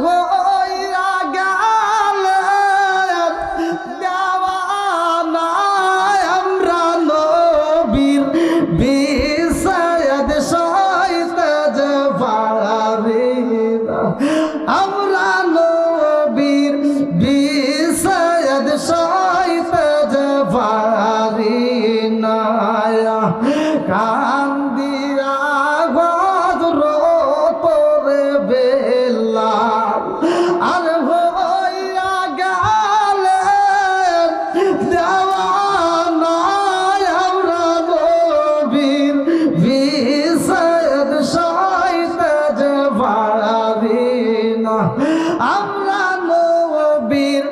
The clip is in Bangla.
হইয়া গেলেন দেওয়ানা আমরা নবীর বিষয়দ সইতে যে পারি না আমরা নবীর বিষয়দ সইতে যে পারি না কান্দিয়া তোরে বেলাল আর হইয়া গেলেন দেওয়ানা আমরা নবীর বিষয়দ সইতে যে পারি না আমরা নবীর